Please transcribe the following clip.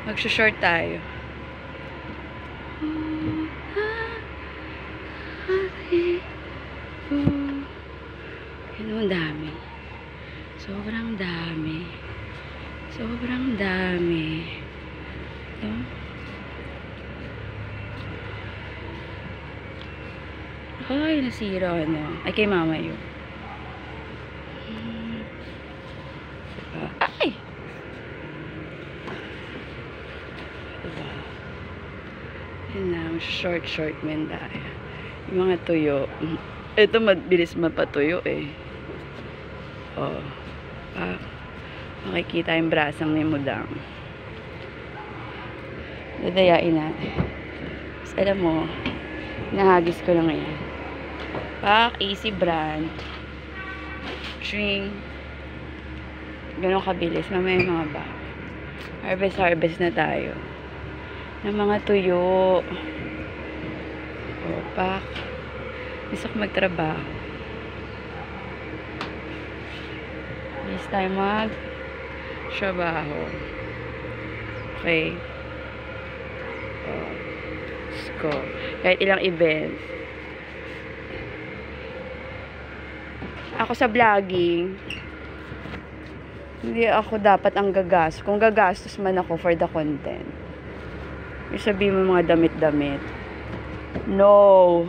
Mag-short tayo. Ang dami. Sobrang dami. Sobrang dami. Ito. Ay, nasira na. Ay, kay mama yun. Ay! Diba? Yun na, short men tayo. Yung mga tuyo. Ito, mabilis mapatuyo eh. Oh. Makikita yung brasang ni Mudang. Dadayain natin. Tapos, alam mo, nahagis ko lang yan. Easy brand. String. Ganon kabilis. Mamaya yung mga bag. Harvest na tayo. Ng mga tuyo. Pak. Gusto ko magtrabaho. This time trabaho. Okay. Let's go. Kahit ilang events. Ako sa vlogging, hindi ako dapat ang gagastos. Kung gagastos man ako for the content. Yung sabihin mo mga damit-damit. No.